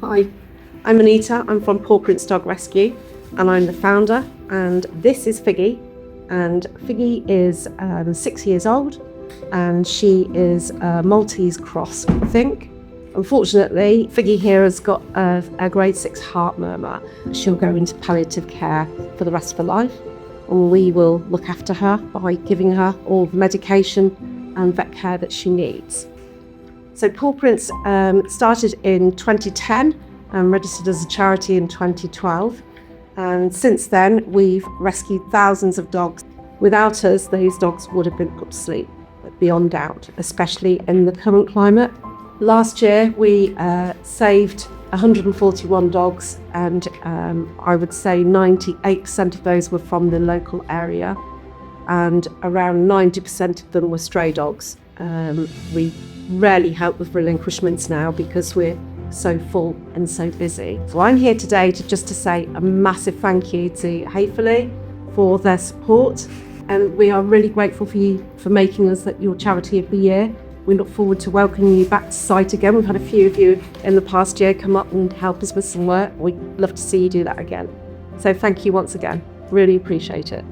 Hi, I'm Anita. I'm from Pawprints Dog Rescue and I'm the founder, and this is 𝗙𝗍𝗍, and 𝗙𝗍𝗍 is 6 years old and she is a Maltese cross, I think. Unfortunately, 𝗙𝗍𝗍 here has got a grade 6 heart murmur. She'll go into palliative care for the rest of her life, and we will look after her by giving her all the medication and vet care that she needs. So Pawprints started in 2010 and registered as a charity in 2012. And since then, we've rescued thousands of dogs. Without us, those dogs would have been put to sleep, beyond doubt, especially in the current climate. Last year, we saved 141 dogs, and I would say 98% of those were from the local area, and around 90% of them were stray dogs. We rarely help with relinquishments now because we're so full and so busy. So I'm here today to say a massive thank you to Häfele for their support, and we are really grateful for you for making us your charity of the year. We look forward to welcoming you back to site again. We've had a few of you in the past year come up and help us with some work. We'd love to see you do that again. So thank you once again. Really appreciate it.